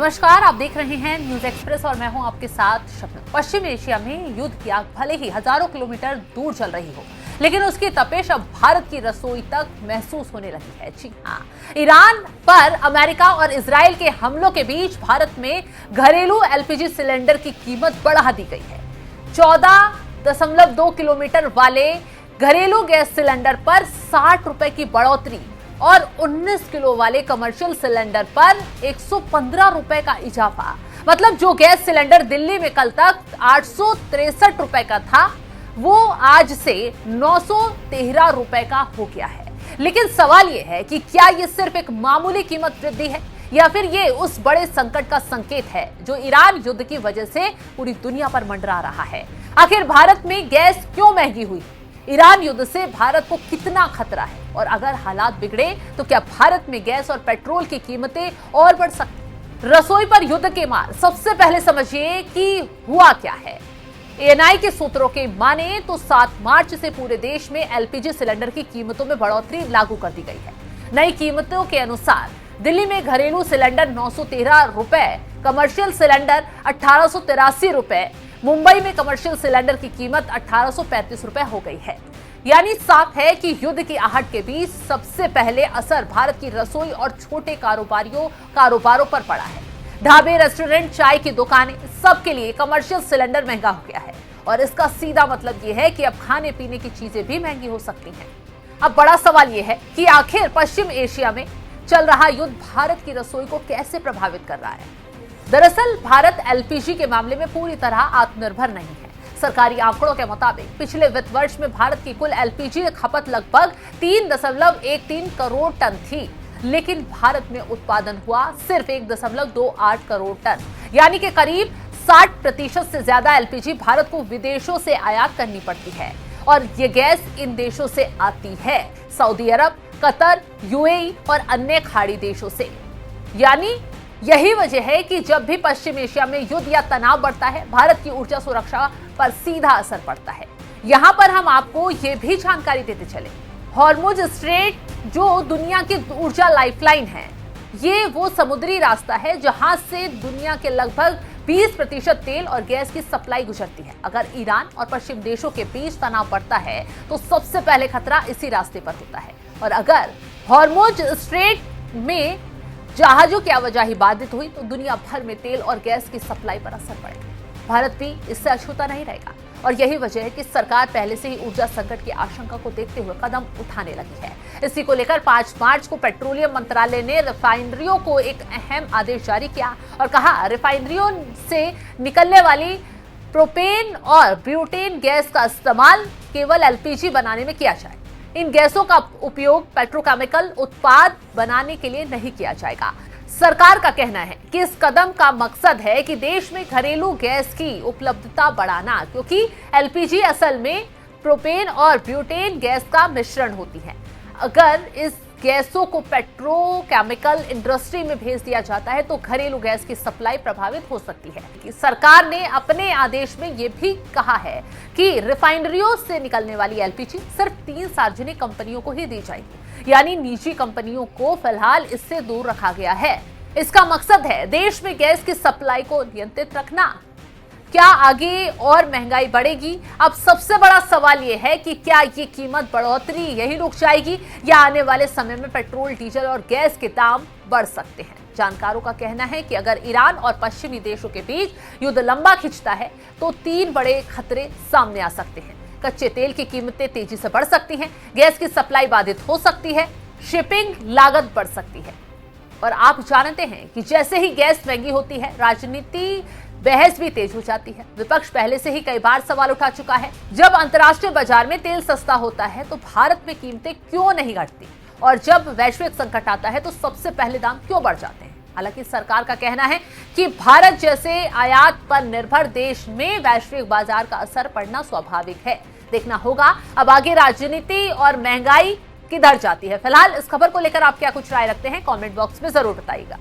नमस्कार, आप देख रहे हैं न्यूज एक्सप्रेस और मैं हूं आपके साथ शबनम। पश्चिम एशिया में युद्ध की आग भले ही हजारों किलोमीटर दूर चल रही हो, लेकिन उसकी तपिश अब भारत की रसोई तक महसूस होने लगी है। जी हाँ, ईरान पर अमेरिका और इजराइल के हमलों के बीच भारत में घरेलू एलपीजी सिलेंडर की कीमत बढ़ा दी गई है। 14.2 किलोमीटर वाले घरेलू गैस सिलेंडर पर 60 रुपए की बढ़ोतरी और 19 किलो वाले कमर्शियल सिलेंडर पर 115 रुपए का इजाफा। मतलब जो गैस सिलेंडर दिल्ली में कल तक 863 रुपए का था, वो आज से 913 रुपए का हो गया है। लेकिन सवाल यह है कि क्या ये सिर्फ एक मामूली कीमत वृद्धि है या फिर ये उस बड़े संकट का संकेत है जो ईरान युद्ध की वजह से पूरी दुनिया पर मंडरा रहा है। आखिर भारत में गैस क्यों महंगी हुई? ईरान युद्ध से भारत को कितना खतरा है और अगर हालात बिगड़े तो क्या भारत में गैस और पेट्रोल की कीमतें और बढ़ सकती? रसोई पर युद्ध के मार सबसे पहले समझिए कि हुआ क्या है। एएनआई के सूत्रों के माने तो 7 मार्च से पूरे देश में एलपीजी सिलेंडर की कीमतों में बढ़ोतरी लागू कर दी गई है। नई कीमतों के अनुसार दिल्ली में घरेलू सिलेंडर 913 रुपए, कमर्शियल सिलेंडर 1883 रुपए, मुंबई में कमर्शियल सिलेंडर की कीमत 1835 रुपए हो गई है। यानी साफ है कि युद्ध की आहट के बीच सबसे पहले असर भारत की रसोई और छोटे कारोबारों पर पड़ा है। ढाबे, रेस्टोरेंट, चाय की दुकानें, सबके लिए कमर्शियल सिलेंडर महंगा हो गया है और इसका सीधा मतलब यह है कि अब खाने पीने की चीजें भी महंगी हो सकती हैं। अब बड़ा सवाल यह है कि आखिर पश्चिम एशिया में चल रहा युद्ध भारत की रसोई को कैसे प्रभावित कर रहा है। दरअसल भारत एलपीजी के मामले में पूरी तरह आत्मनिर्भर नहीं है। सरकारी आंकड़ों के मुताबिक पिछले वित्त वर्ष में भारत की कुल एलपीजी खपत लगभग 3.13 करोड़ टन थी, लेकिन भारत में उत्पादन हुआ सिर्फ 1.28 करोड़ टन, यानी कि करीब 60% से ज्यादा एलपीजी भारत को विदेशों से आयात करनी पड़ती है और ये गैस इन देशों से आती है सऊदी अरब, कतर, यूएई और अन्य खाड़ी देशों से। यानी यही वजह है कि जब भी पश्चिम एशिया में युद्ध या तनाव बढ़ता है, भारत की ऊर्जा सुरक्षा पर सीधा असर पड़ता है। यहाँ पर हम आपको ये भी जानकारी देते चले, हॉर्मुज स्ट्रेट जो दुनिया की ऊर्जा लाइफलाइन है, ये वो समुद्री रास्ता है जहां से दुनिया के लगभग 20% तेल और गैस की सप्लाई गुजरती है। अगर ईरान और पश्चिम देशों के बीच तनाव बढ़ता है तो सबसे पहले खतरा इसी रास्ते पर होता है और अगर हॉर्मुज स्ट्रेट में जहाजों की आवाजाही बाधित हुई तो दुनिया भर में तेल और गैस की सप्लाई पर असर पड़ेगा। भारत भी इससे अछूता नहीं रहेगा और यही वजह है कि सरकार पहले से ही ऊर्जा संकट की आशंका को देखते हुए कदम उठाने लगी है। इसी को लेकर 5 मार्च को पेट्रोलियम मंत्रालय ने रिफाइनरियों को एक अहम आदेश जारी किया और कहा, रिफाइनरियों से निकलने वाली प्रोपेन और ब्यूटेन गैस का इस्तेमाल केवल एलपीजी बनाने में किया जाए। इन गैसों का उपयोग पेट्रोकेमिकल उत्पाद बनाने के लिए नहीं किया जाएगा। सरकार का कहना है कि इस कदम का मकसद है कि देश में घरेलू गैस की उपलब्धता बढ़ाना, क्योंकि एलपीजी असल में प्रोपेन और ब्यूटेन गैस का मिश्रण होती है। अगर इस गैसों को पेट्रोकेमिकल इंडस्ट्री में भेज दिया जाता है तो घरेलू गैस की सप्लाई प्रभावित हो सकती है। सरकार ने अपने आदेश में यह भी कहा है कि रिफाइनरियों से निकलने वाली एलपीजी सिर्फ 3 सार्वजनिक कंपनियों को ही दी जाएगी, यानी निजी कंपनियों को फिलहाल इससे दूर रखा गया है। इसका मकसद है देश में गैस की सप्लाई को नियंत्रित रखना। क्या आगे और महंगाई बढ़ेगी? अब सबसे बड़ा सवाल यह है कि क्या ये कीमत बढ़ोतरी यही रुक जाएगी या आने वाले समय में पेट्रोल, डीजल और गैस के दाम बढ़ सकते हैं। जानकारों का कहना है कि अगर ईरान और पश्चिमी देशों के बीच युद्ध लंबा खिंचता है तो 3 बड़े खतरे सामने आ सकते हैं। कच्चे तेल की कीमतें तेजी से बढ़ सकती हैं, गैस की सप्लाई बाधित हो सकती है, शिपिंग लागत बढ़ सकती है और आप जानते हैं कि जैसे ही गैस महंगी होती है, राजनीति बहस भी तेज हो जाती है। विपक्ष पहले से ही कई बार सवाल उठा चुका है, जब अंतर्राष्ट्रीय बाजार में तेल सस्ता होता है तो भारत में कीमतें क्यों नहीं घटती और जब वैश्विक संकट आता है तो सबसे पहले दाम क्यों बढ़ जाते हैं। हालांकि सरकार का कहना है कि भारत जैसे आयात पर निर्भर देश में वैश्विक बाजार का असर पड़ना स्वाभाविक है। देखना होगा अब आगे राजनीति और महंगाई किधर जाती है। फिलहाल इस खबर को लेकर आप क्या कुछ राय रखते हैं, कमेंट बॉक्स में जरूर बताइएगा।